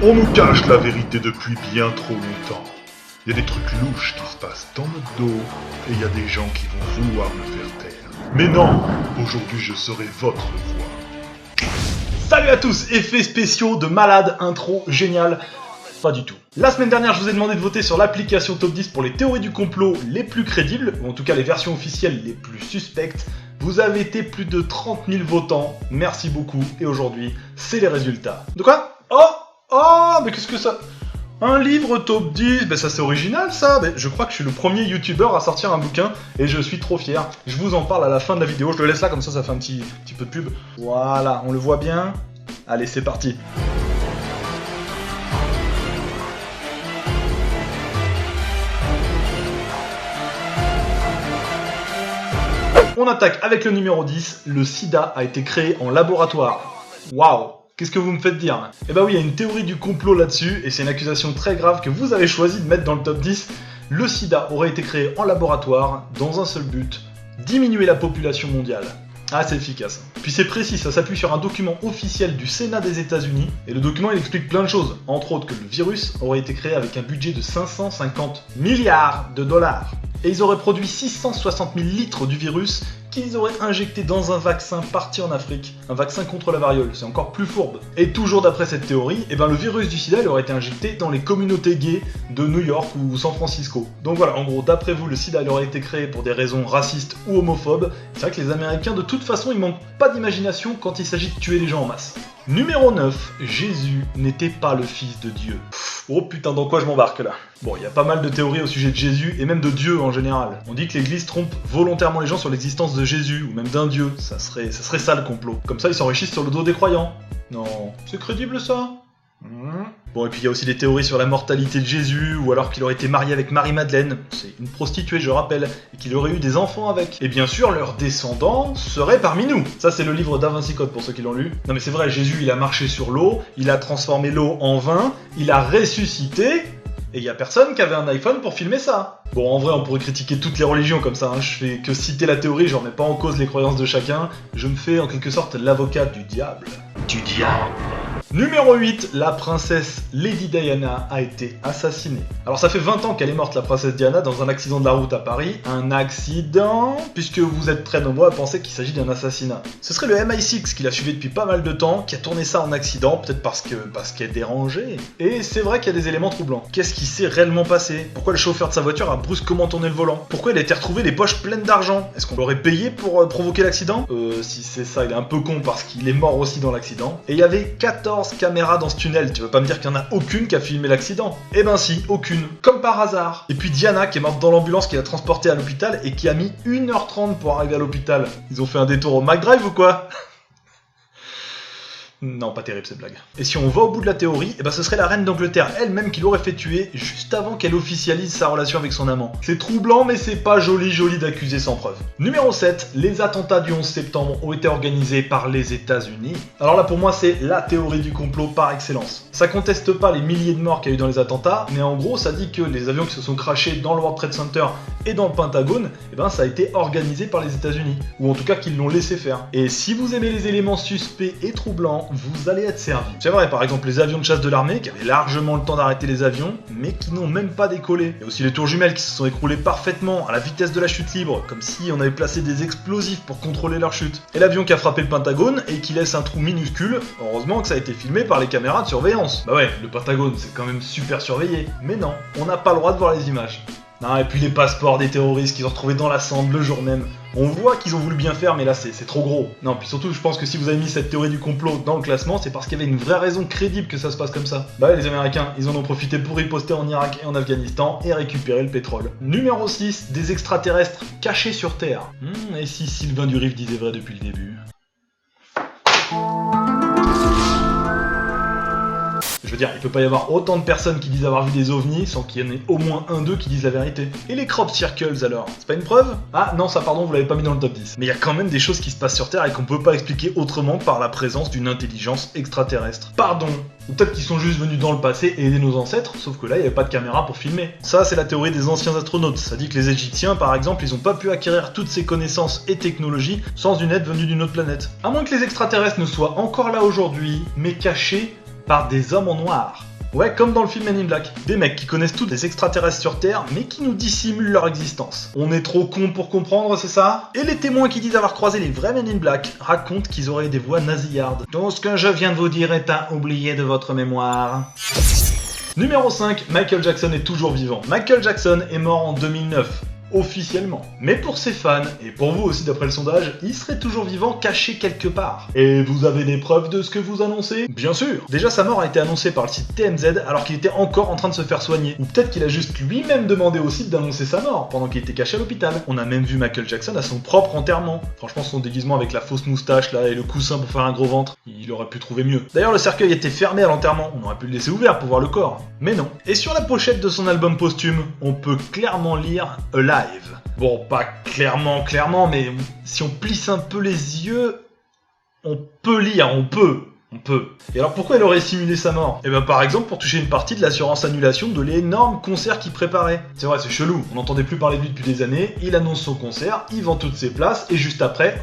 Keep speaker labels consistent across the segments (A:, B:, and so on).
A: On nous cache la vérité depuis bien trop longtemps. Il y a des trucs louches qui se passent dans notre dos, et il y a des gens qui vont vouloir me faire taire. Mais non, aujourd'hui je serai votre voix.
B: Salut à tous, effets spéciaux de malade, intro génial. Pas du tout. La semaine dernière, je vous ai demandé de voter sur l'application Top 10 pour les théories du complot les plus crédibles, ou en tout cas les versions officielles les plus suspectes. Vous avez été plus de 30 000 votants, merci beaucoup, et aujourd'hui, c'est les résultats. De quoi ? Oh, mais qu'est-ce que ça... Un livre top 10, ben ça c'est original ça, ben, je crois que je suis le premier youtubeur à sortir un bouquin et je suis trop fier. Je vous en parle à la fin de la vidéo, je le laisse là comme ça fait un petit peu de pub. Voilà, on le voit bien. Allez, c'est parti. On attaque avec le numéro 10, le sida a été créé en laboratoire. Waouh! Qu'est-ce que vous me faites dire? Eh ben oui, il y a une théorie du complot là-dessus, et c'est une accusation très grave que vous avez choisi de mettre dans le top 10. Le sida aurait été créé en laboratoire, dans un seul but, diminuer la population mondiale. Ah, c'est efficace. Puis c'est précis, ça s'appuie sur un document officiel du Sénat des États-Unis, et le document il explique plein de choses, entre autres que le virus aurait été créé avec un budget de 550 milliards de dollars. Et ils auraient produit 660 000 litres du virus qu'ils auraient injecté dans un vaccin parti en Afrique, un vaccin contre la variole, c'est encore plus fourbe. Et toujours d'après cette théorie, le virus du sida il aurait été injecté dans les communautés gays de New York ou San Francisco. Donc voilà, en gros, d'après vous, le sida il aurait été créé pour des raisons racistes ou homophobes. C'est vrai que les Américains, de toute façon, ils manquent pas d'imagination quand il s'agit de tuer les gens en masse. Numéro 9, Jésus n'était pas le fils de Dieu. Oh putain, dans quoi je m'embarque là? Bon, il y a pas mal de théories au sujet de Jésus, et même de Dieu en général. On dit que l'église trompe volontairement les gens sur l'existence de Jésus, ou même d'un Dieu. Ça serait ça le complot. Comme ça, ils s'enrichissent sur le dos des croyants. Non, c'est crédible ça? Bon, et puis il y a aussi des théories sur la mortalité de Jésus, ou alors qu'il aurait été marié avec Marie-Madeleine, c'est une prostituée je rappelle, et qu'il aurait eu des enfants avec. Et bien sûr, leurs descendants seraient parmi nous. Ça c'est le livre Da Vinci Code pour ceux qui l'ont lu. Non mais c'est vrai, Jésus il a marché sur l'eau, il a transformé l'eau en vin, il a ressuscité, et il y a personne qui avait un iPhone pour filmer ça. Bon, en vrai, on pourrait critiquer toutes les religions comme ça, hein. Je fais que citer la théorie, je remets pas en cause les croyances de chacun, je me fais en quelque sorte l'avocat du diable. Du diable. Numéro 8, la princesse Lady Diana a été assassinée. Alors ça fait 20 ans qu'elle est morte, la princesse Diana, dans un accident de la route à Paris. Un accident, puisque vous êtes très nombreux à penser qu'il s'agit d'un assassinat. Ce serait le MI6 qui l'a suivi depuis pas mal de temps, qui a tourné ça en accident, peut-être parce qu'elle dérangeait. Et c'est vrai qu'il y a des éléments troublants. Qu'est-ce qui s'est réellement passé? Pourquoi le chauffeur de sa voiture a brusquement tourné le volant? Pourquoi il a été retrouvé les poches pleines d'argent? Est-ce qu'on l'aurait payé pour provoquer l'accident? Si c'est ça, il est un peu con parce qu'il est mort aussi dans l'accident. Et il y avait 14 caméras dans ce tunnel, tu veux pas me dire qu'il y en a aucune qui a filmé l'accident? Eh ben si, aucune, comme par hasard. Et puis Diana qui est morte dans l'ambulance qui l'a transportée à l'hôpital et qui a mis 1h30 pour arriver à l'hôpital. Ils ont fait un détour au McDrive ou quoi? Non, pas terrible cette blague. Et si on va au bout de la théorie, ce serait la reine d'Angleterre elle-même qui l'aurait fait tuer juste avant qu'elle officialise sa relation avec son amant. C'est troublant, mais c'est pas joli d'accuser sans preuve. Numéro 7, les attentats du 11 septembre ont été organisés par les États-Unis. Alors là, pour moi, c'est la théorie du complot par excellence. Ça conteste pas les milliers de morts qu'il y a eu dans les attentats, mais en gros, ça dit que les avions qui se sont crashés dans le World Trade Center et dans le Pentagone, ça a été organisé par les États-Unis, ou en tout cas qu'ils l'ont laissé faire. Et si vous aimez les éléments suspects et troublants, vous allez être servi. C'est vrai, par exemple, les avions de chasse de l'armée qui avaient largement le temps d'arrêter les avions, mais qui n'ont même pas décollé. Il y a aussi les tours jumelles qui se sont écroulées parfaitement à la vitesse de la chute libre, comme si on avait placé des explosifs pour contrôler leur chute. Et l'avion qui a frappé le Pentagone et qui laisse un trou minuscule, heureusement que ça a été filmé par les caméras de surveillance. Bah ouais, le Pentagone c'est quand même super surveillé. Mais non, on n'a pas le droit de voir les images. Non, et puis les passeports des terroristes qu'ils ont retrouvés dans la Sambre le jour même. On voit qu'ils ont voulu bien faire, mais là c'est trop gros. Non, puis surtout, je pense que si vous avez mis cette théorie du complot dans le classement, c'est parce qu'il y avait une vraie raison crédible que ça se passe comme ça. Bah ouais, les Américains, ils en ont profité pour riposter en Irak et en Afghanistan et récupérer le pétrole. Numéro 6, des extraterrestres cachés sur Terre. Et si Sylvain Durif disait vrai depuis le début? Je veux dire, il peut pas y avoir autant de personnes qui disent avoir vu des ovnis sans qu'il y en ait au moins un d'eux qui disent la vérité. Et les crop circles alors? C'est pas une preuve? Ah non, ça pardon, vous l'avez pas mis dans le top 10. Mais il y a quand même des choses qui se passent sur Terre et qu'on peut pas expliquer autrement que par la présence d'une intelligence extraterrestre. Pardon. Ou peut-être qu'ils sont juste venus dans le passé et aider nos ancêtres, sauf que là il n'y avait pas de caméra pour filmer. Ça c'est la théorie des anciens astronautes, ça dit que les Égyptiens par exemple ils ont pas pu acquérir toutes ces connaissances et technologies sans une aide venue d'une autre planète. À moins que les extraterrestres ne soient encore là aujourd'hui, mais cachés par des hommes en noir. Ouais, comme dans le film Men in Black. Des mecs qui connaissent tous les extraterrestres sur Terre, mais qui nous dissimulent leur existence. On est trop cons pour comprendre, c'est ça? Et les témoins qui disent avoir croisé les vrais Men in Black racontent qu'ils auraient des voix nasillardes. Tout ce que je viens de vous dire est à oublier de votre mémoire. Numéro 5, Michael Jackson est toujours vivant. Michael Jackson est mort en 2009. Officiellement. Mais pour ses fans, et pour vous aussi d'après le sondage, il serait toujours vivant caché quelque part. Et vous avez des preuves de ce que vous annoncez? Bien sûr. Déjà sa mort a été annoncée par le site TMZ alors qu'il était encore en train de se faire soigner. Ou peut-être qu'il a juste lui-même demandé au site d'annoncer sa mort pendant qu'il était caché à l'hôpital. On a même vu Michael Jackson à son propre enterrement. Franchement son déguisement avec la fausse moustache là et le coussin pour faire un gros ventre, il aurait pu trouver mieux. D'ailleurs le cercueil était fermé à l'enterrement, on aurait pu le laisser ouvert pour voir le corps. Mais non. Et sur la pochette de son album posthume, on peut clairement lire Alive. Bon, pas clairement, mais si on plisse un peu les yeux, on peut lire, on peut. Et alors pourquoi il aurait simulé sa mort? Eh ben par exemple pour toucher une partie de l'assurance annulation de l'énorme concert qu'il préparait. C'est vrai, c'est chelou, on n'entendait plus parler de lui depuis des années, il annonce son concert, il vend toutes ses places, et juste après,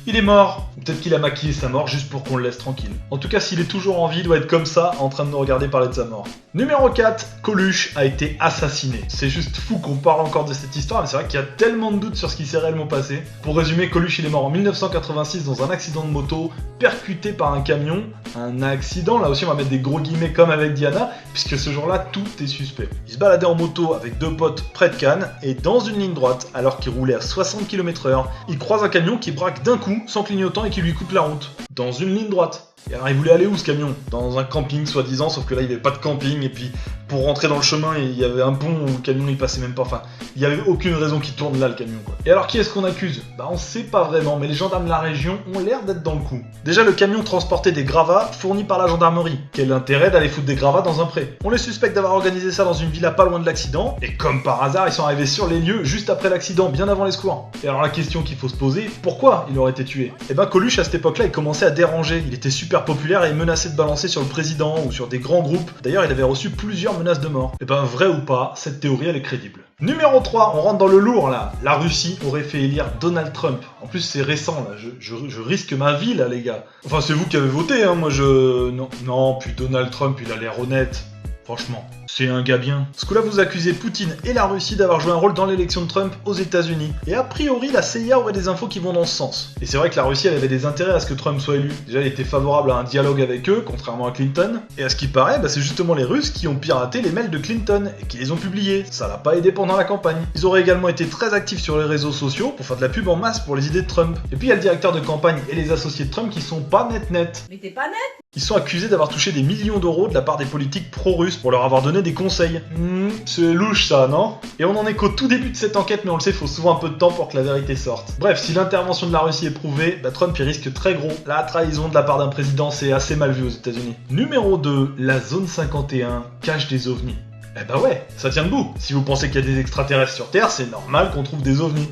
B: il est mort. Ou peut-être qu'il a maquillé sa mort juste pour qu'on le laisse tranquille. En tout cas, s'il est toujours en vie, il doit être comme ça, en train de nous regarder parler de sa mort. Numéro 4, Coluche a été assassiné. C'est juste fou qu'on parle encore de cette histoire, mais c'est vrai qu'il y a tellement de doutes sur ce qui s'est réellement passé. Pour résumer, Coluche il est mort en 1986 dans un accident de moto, percuté par un camion. Un accident, là aussi on va mettre des gros guillemets comme avec Diana, puisque ce jour-là, tout est suspect. Il se baladait en moto avec deux potes près de Cannes, et dans une ligne droite, alors qu'il roulait à 60 km/h, il croise un camion qui braque d'un coup, sans clignotant, et qui lui coupe la route. Dans une ligne droite. Et alors il voulait aller où ce camion? Dans un camping soi-disant, sauf que là il n'y avait pas de camping, et puis pour rentrer dans le chemin il y avait un pont où le camion il passait même pas, enfin il n'y avait aucune raison qu'il tourne là le camion quoi. Et alors qui est-ce qu'on accuse? Bah on sait pas vraiment, mais les gendarmes de la région ont l'air d'être dans le coup. Déjà le camion transportait des gravats fournis par la gendarmerie. Quel intérêt d'aller foutre des gravats dans un pré? On les suspecte d'avoir organisé ça dans une villa pas loin de l'accident, et comme par hasard ils sont arrivés sur les lieux juste après l'accident, bien avant les secours. Et alors la question qu'il faut se poser, pourquoi il aurait été tué? Et ben Coluche à cette époque-là il commençait à déranger, il était super populaire et menacé de balancer sur le président ou sur des grands groupes. D'ailleurs, il avait reçu plusieurs menaces de mort. Et ben, vrai ou pas, cette théorie, elle est crédible. Numéro 3, on rentre dans le lourd là. La Russie aurait fait élire Donald Trump. En plus, c'est récent là. Je risque ma vie là, les gars. Enfin, c'est vous qui avez voté, hein. Moi, Non, puis Donald Trump, il a l'air honnête. Franchement, c'est un gars bien. Ce coup-là, vous accusez Poutine et la Russie d'avoir joué un rôle dans l'élection de Trump aux États-Unis. Et a priori, la CIA aurait des infos qui vont dans ce sens. Et c'est vrai que la Russie, elle avait des intérêts à ce que Trump soit élu. Déjà, elle était favorable à un dialogue avec eux, contrairement à Clinton. Et à ce qui paraît, c'est justement les Russes qui ont piraté les mails de Clinton et qui les ont publiés. Ça l'a pas aidé pendant la campagne. Ils auraient également été très actifs sur les réseaux sociaux pour faire de la pub en masse pour les idées de Trump. Et puis il y a le directeur de campagne et les associés de Trump qui sont pas net.
C: Mais t'es pas net?
B: Ils sont accusés d'avoir touché des millions d'euros de la part des politiques pro-russes pour leur avoir donné des conseils. C'est louche ça, non? Et on en est qu'au tout début de cette enquête, mais on le sait, il faut souvent un peu de temps pour que la vérité sorte. Bref, si l'intervention de la Russie est prouvée, Trump il risque très gros. La trahison de la part d'un président, c'est assez mal vu aux États-Unis. Numéro 2, la zone 51 cache des ovnis. Eh bah ouais, ça tient debout. Si vous pensez qu'il y a des extraterrestres sur Terre, c'est normal qu'on trouve des ovnis.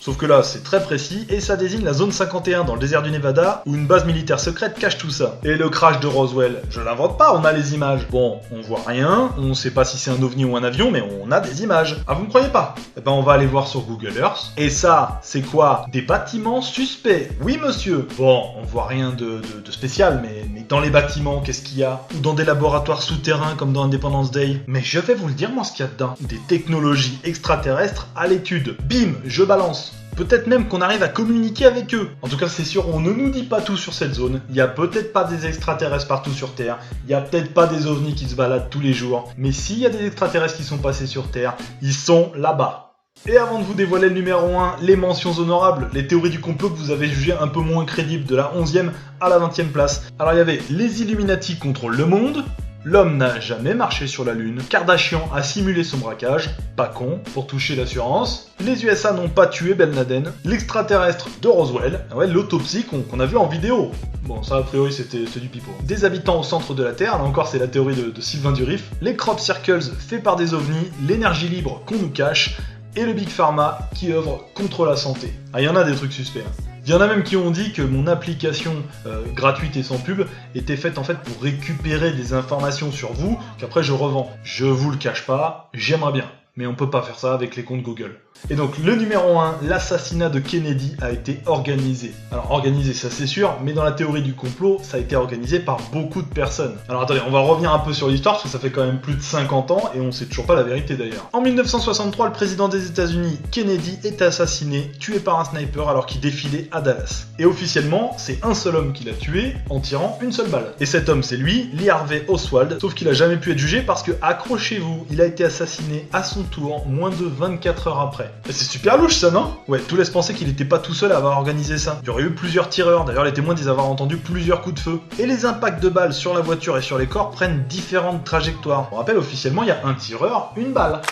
B: Sauf que là, c'est très précis, et ça désigne la zone 51 dans le désert du Nevada, où une base militaire secrète cache tout ça. Et le crash de Roswell, je l'invente pas, on a les images. Bon, on voit rien, on sait pas si c'est un ovni ou un avion, mais on a des images. Ah, vous me croyez pas? Eh ben, on va aller voir sur Google Earth. Et ça, c'est quoi? Des bâtiments suspects. Oui, monsieur. Bon, on voit rien de spécial, mais dans les bâtiments, qu'est-ce qu'il y a? Ou dans des laboratoires souterrains, comme dans Independence Day. Mais je vais vous le dire, moi, ce qu'il y a dedans. Des technologies extraterrestres à l'étude. Bim, je balance. Peut-être même qu'on arrive à communiquer avec eux. En tout cas, c'est sûr, on ne nous dit pas tout sur cette zone. Il y a peut-être pas des extraterrestres partout sur Terre. Il y a peut-être pas des ovnis qui se baladent tous les jours. Mais s'il y a des extraterrestres qui sont passés sur Terre, ils sont là-bas. Et avant de vous dévoiler le numéro 1, les mentions honorables, les théories du complot que vous avez jugées un peu moins crédibles de la 11e à la 20e place. Alors il y avait les Illuminati contrôlent le monde, l'homme n'a jamais marché sur la lune, Kardashian a simulé son braquage, pas con, pour toucher l'assurance, les USA n'ont pas tué Ben Laden, l'extraterrestre de Roswell, l'autopsie qu'on a vu en vidéo. Bon, ça a priori c'était du pipeau. Des habitants au centre de la Terre, là encore c'est la théorie de Sylvain Durif, les crop circles faits par des ovnis, l'énergie libre qu'on nous cache, et le Big Pharma qui œuvre contre la santé. Ah, il y en a des trucs suspects. Il y en a même qui ont dit que mon application gratuite et sans pub était faite en fait pour récupérer des informations sur vous qu'après je revends. Je vous le cache pas, j'aimerais bien. Mais on peut pas faire ça avec les comptes Google. Et donc le numéro 1, l'assassinat de Kennedy a été organisé. Alors organisé ça c'est sûr, mais dans la théorie du complot, ça a été organisé par beaucoup de personnes. Alors attendez, on va revenir un peu sur l'histoire parce que ça fait quand même plus de 50 ans et on sait toujours pas la vérité d'ailleurs. En 1963, le président des États-Unis, Kennedy, est assassiné, tué par un sniper alors qu'il défilait à Dallas. Et officiellement, c'est un seul homme qui l'a tué en tirant une seule balle. Et cet homme c'est lui, Lee Harvey Oswald, sauf qu'il a jamais pu être jugé parce que, accrochez-vous, il a été assassiné à son tour moins de 24 heures après. Et c'est super louche ça, non? Ouais, tout laisse penser qu'il était pas tout seul à avoir organisé ça. Il y aurait eu plusieurs tireurs, d'ailleurs les témoins disent avoir entendu plusieurs coups de feu. Et les impacts de balles sur la voiture et sur les corps prennent différentes trajectoires. On rappelle officiellement, il y a un tireur, une balle.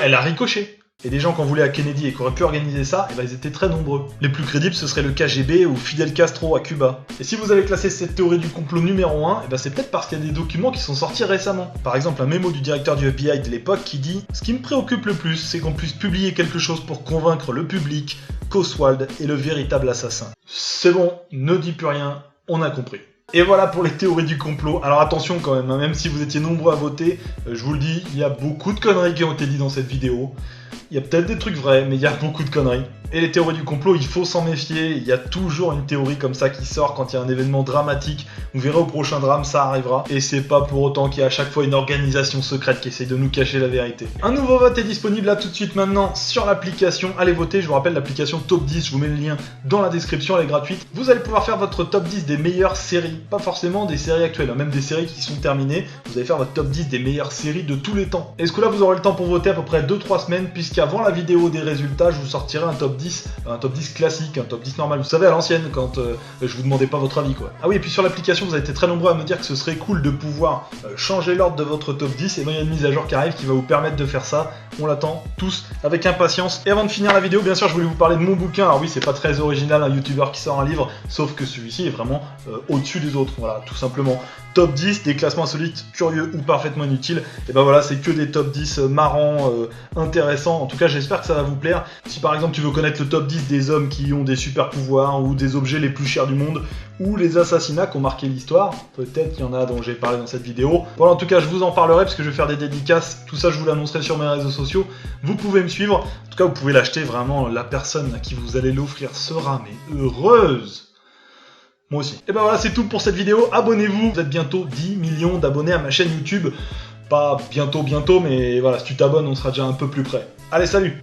B: Elle a ricoché. Et des gens qui en voulaient à Kennedy et qui auraient pu organiser ça, et ben ils étaient très nombreux. Les plus crédibles, ce serait le KGB ou Fidel Castro à Cuba. Et si vous avez classé cette théorie du complot numéro 1, et ben c'est peut-être parce qu'il y a des documents qui sont sortis récemment. Par exemple, un mémo du directeur du FBI de l'époque qui dit « Ce qui me préoccupe le plus, c'est qu'on puisse publier quelque chose pour convaincre le public qu'Oswald est le véritable assassin. » C'est bon, ne dis plus rien, on a compris. Et voilà pour les théories du complot. Alors attention quand même, hein, même si vous étiez nombreux à voter, je vous le dis, il y a beaucoup de conneries qui ont été dites dans cette vidéo. Il y a peut-être des trucs vrais, mais il y a beaucoup de conneries. Et les théories du complot, il faut s'en méfier. Il y a toujours une théorie comme ça qui sort quand il y a un événement dramatique. Vous verrez au prochain drame, ça arrivera. Et c'est pas pour autant qu'il y a à chaque fois une organisation secrète qui essaye de nous cacher la vérité. Un nouveau vote est disponible là tout de suite maintenant sur l'application. Allez voter, je vous rappelle l'application Top 10, je vous mets le lien dans la description, elle est gratuite. Vous allez pouvoir faire votre top 10 des meilleures séries. Pas forcément des séries actuelles, hein, même des séries qui sont terminées. Vous allez faire votre top 10 des meilleures séries de tous les temps. Et ce coup là, vous aurez le temps pour voter à peu près 2-3 semaines, puisqu'avant la vidéo des résultats, je vous sortirai un top 10 classique, un top 10 normal, vous savez à l'ancienne quand je vous demandais pas votre avis quoi. Ah oui, et puis sur l'application vous avez été très nombreux à me dire que ce serait cool de pouvoir changer l'ordre de votre top 10, et bien il y a une mise à jour qui arrive qui va vous permettre de faire ça, on l'attend tous avec impatience. Et avant de finir la vidéo, bien sûr je voulais vous parler de mon bouquin. Alors oui, c'est pas très original, un youtubeur qui sort un livre, sauf que celui-ci est vraiment au-dessus des autres, voilà, tout simplement. Top 10, des classements insolites, curieux ou parfaitement inutiles, et ben voilà, c'est que des top 10 marrants, intéressants. En tout cas j'espère que ça va vous plaire. Si par exemple tu veux connaître le top 10 des hommes qui ont des super pouvoirs ou des objets les plus chers du monde ou les assassinats qui ont marqué l'histoire, peut-être qu'il y en a dont j'ai parlé dans cette vidéo. Voilà, en tout cas je vous en parlerai parce que je vais faire des dédicaces, tout ça je vous l'annoncerai sur mes réseaux sociaux, vous pouvez me suivre, en tout cas vous pouvez l'acheter, vraiment la personne à qui vous allez l'offrir sera mais heureuse. Moi aussi. Et ben voilà, c'est tout pour cette vidéo, abonnez-vous, vous êtes bientôt 10 millions d'abonnés à ma chaîne YouTube, pas bientôt mais voilà, si tu t'abonnes on sera déjà un peu plus près. Allez, salut!